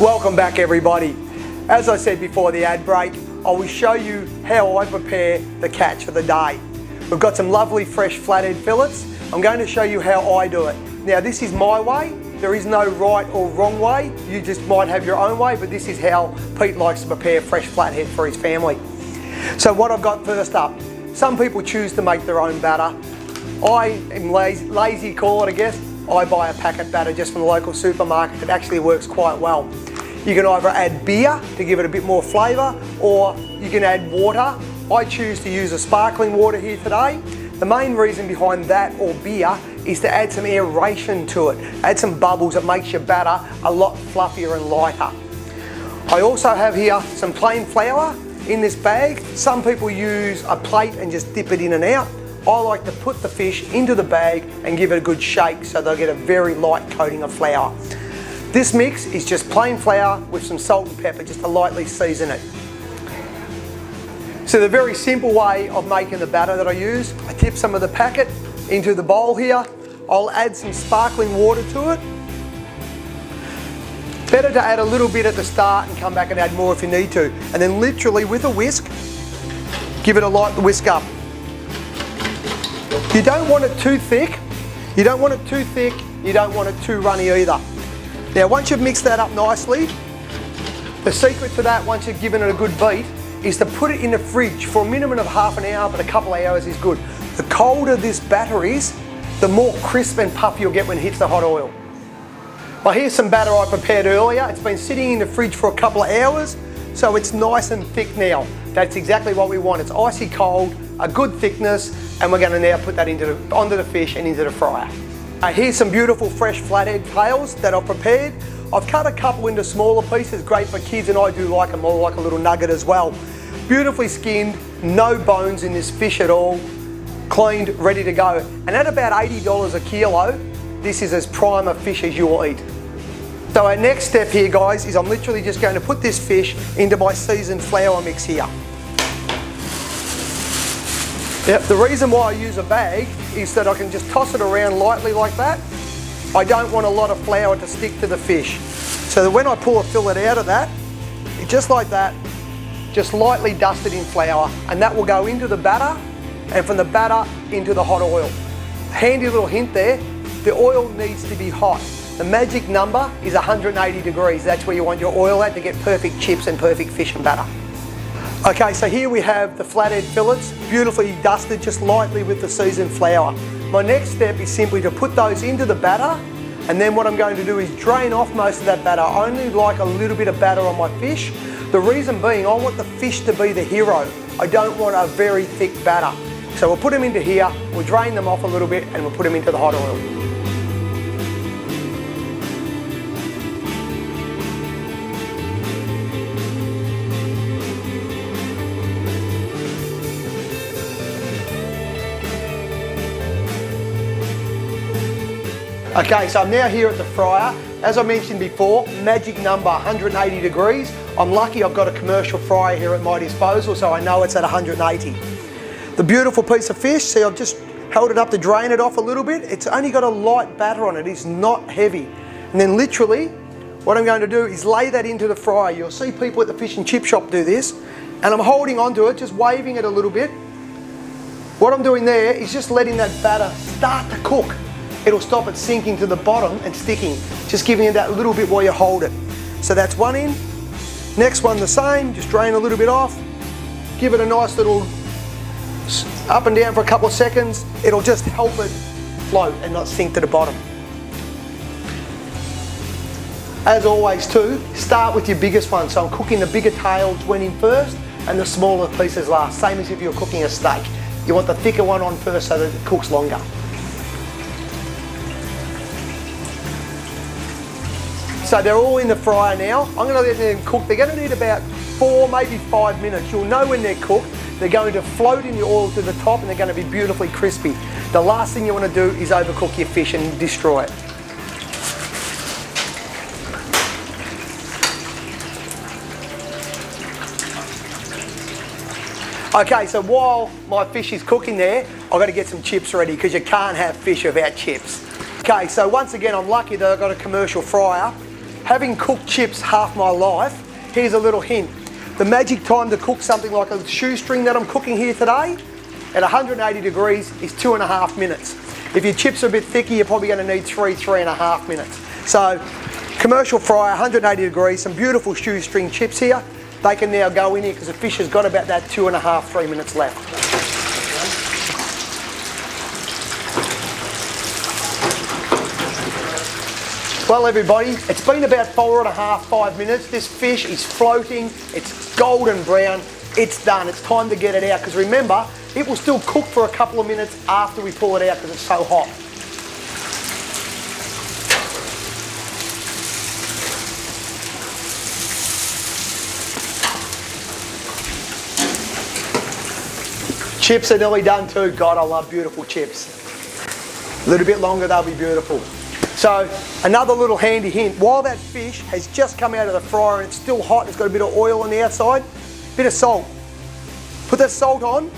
Welcome back everybody. As I said before the ad break, I will show you how I prepare the catch for the day. We've got some lovely fresh flathead fillets. I'm going to show you how I do it. Now this is my way. There is no right or wrong way. You just might have your own way, but this is how Pete likes to prepare fresh flathead for his family. So what I've got first up, some people choose to make their own batter. I am lazy call it I guess. I buy a packet batter just from the local supermarket. It actually works quite well. You can either add beer to give it a bit more flavour, or you can add water. I choose to use a sparkling water here today. The main reason behind that or beer is to add some aeration to it. Add some bubbles that makes your batter a lot fluffier and lighter. I also have here some plain flour in this bag. Some people use a plate and just dip it in and out. I like to put the fish into the bag and give it a good shake so they'll get a very light coating of flour. This mix is just plain flour with some salt and pepper just to lightly season it. So the very simple way of making the batter that I use, I tip some of the packet into the bowl here. I'll add some sparkling water to it. Better to add a little bit at the start and come back and add more if you need to. And then literally with a whisk, give it a light whisk up. You don't want it too thick, you don't want it too thick, you don't want it too runny either. Now once you've mixed that up nicely, the secret to that, once you've given it a good beat, is to put it in the fridge for a minimum of half an hour, but a couple of hours is good. The colder this batter is, the more crisp and puff you'll get when it hits the hot oil. Well, here's some batter I prepared earlier. It's been sitting in the fridge for a couple of hours, so it's nice and thick now. That's exactly what we want. It's icy cold, a good thickness, and we're going to now put that onto the fish and into the fryer. Here's some beautiful fresh flathead tails that I've prepared. I've cut a couple into smaller pieces, great for kids, and I do like them more like a little nugget as well. Beautifully skinned, no bones in this fish at all, cleaned, ready to go. And at about $80 a kilo, this is as prime a fish as you will eat. So our next step here guys is I'm literally just going to put this fish into my seasoned flour mix here. Yep, the reason why I use a bag is that I can just toss it around lightly like that. I don't want a lot of flour to stick to the fish. So that when I pull a fillet out of that, just like that, just lightly dust it in flour, and that will go into the batter, and from the batter into the hot oil. Handy little hint there, the oil needs to be hot. The magic number is 180 degrees. That's where you want your oil at to get perfect chips and perfect fish and batter. Okay, so here we have the flathead fillets, beautifully dusted just lightly with the seasoned flour. My next step is simply to put those into the batter, and then what I'm going to do is drain off most of that batter. I only like a little bit of batter on my fish. The reason being, I want the fish to be the hero. I don't want a very thick batter. So we'll put them into here, we'll drain them off a little bit, and we'll put them into the hot oil. Okay, so I'm now here at the fryer. As I mentioned before, magic number 180 degrees. I'm lucky I've got a commercial fryer here at my disposal, so I know it's at 180. The beautiful piece of fish, see I've just held it up to drain it off a little bit. It's only got a light batter on it, it's not heavy. And then literally, what I'm going to do is lay that into the fryer. You'll see people at the fish and chip shop do this, and I'm holding onto it, just waving it a little bit. What I'm doing there is just letting that batter start to cook. It'll stop it sinking to the bottom and sticking, just giving it that little bit while you hold it. So that's one in. Next one the same, just drain a little bit off, give it a nice little up and down for a couple of seconds. It'll just help it float and not sink to the bottom. As always too, start with your biggest one. So I'm cooking the bigger tails went in first and the smaller pieces last, same as if you're cooking a steak. You want the thicker one on first so that it cooks longer. So they're all in the fryer now. I'm going to let them cook. They're going to need about 4, maybe 5 minutes. You'll know when they're cooked. They're going to float in the oil to the top and they're going to be beautifully crispy. The last thing you want to do is overcook your fish and destroy it. Okay, so while my fish is cooking there, I've got to get some chips ready because you can't have fish without chips. Okay, so once again, I'm lucky that I've got a commercial fryer. having cooked chips half my life, here's a little hint. The magic time to cook something like a shoestring that I'm cooking here today at 180 degrees is 2.5 minutes. If your chips are a bit thicker, you're probably going to need 3.5 minutes. So, commercial fryer, 180 degrees, some beautiful shoestring chips here. They can now go in here because the fish has got about that 2.5, 3 minutes left. Well everybody, it's been about 4.5, 5 minutes. This fish is floating, it's golden brown, it's done. It's time to get it out because remember, it will still cook for a couple of minutes after we pull it out because it's so hot. Chips are nearly done too. God, I love beautiful chips. A little bit longer, they'll be beautiful. So, another little handy hint, while that fish has just come out of the fryer and it's still hot, it's got a bit of oil on the outside, bit of salt. Put that salt on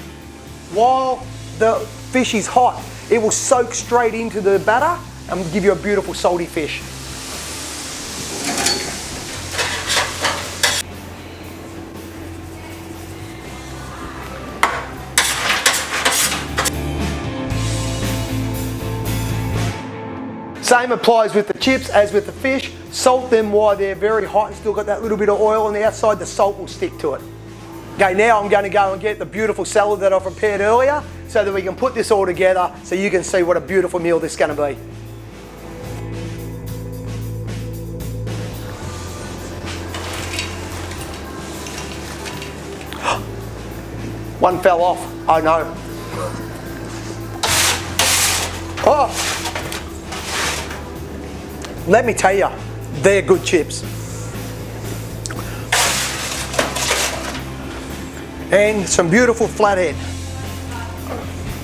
while the fish is hot. It will soak straight into the batter and give you a beautiful salty fish. Same applies with the chips as with the fish. Salt them while they're very hot and still got that little bit of oil on the outside, the salt will stick to it. Okay, now I'm going to go and get the beautiful salad that I prepared earlier so that we can put this all together so you can see what a beautiful meal this is going to be. One fell off. Oh no. Oh! Let me tell you, they're good chips. And some beautiful flathead.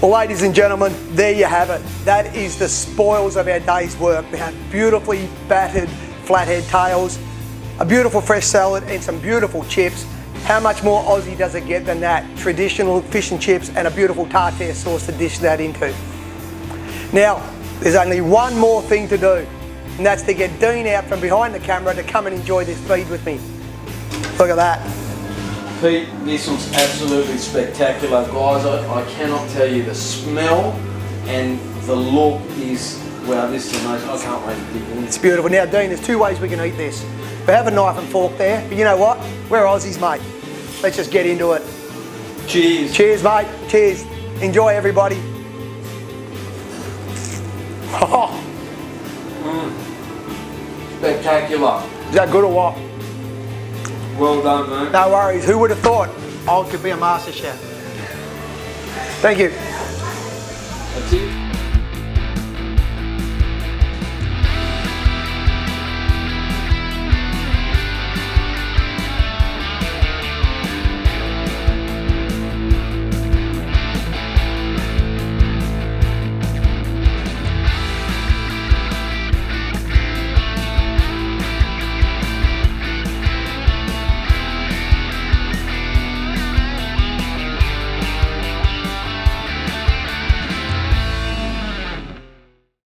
Well, ladies and gentlemen, there you have it. That is the spoils of our day's work. We have beautifully battered flathead tails, a beautiful fresh salad and some beautiful chips. How much more Aussie does it get than that? Traditional fish and chips and a beautiful tartare sauce to dish that into. Now, there's only one more thing to do, and that's to get Dean out from behind the camera to come and enjoy this feed with me. Look at that. Pete, this was absolutely spectacular, guys. I cannot tell you, the smell and the look is, wow, this is amazing. I can't wait to dig in. It's beautiful. Now, Dean, there's two ways we can eat this. We have a knife and fork there, but you know what? We're Aussies, mate. Let's just get into it. Cheers. Cheers, mate. Cheers. Enjoy, everybody. Oh. Spectacular. Is that good or what? Well done, mate. No worries. Who would have thought I could be a master chef? Thank you. That's it.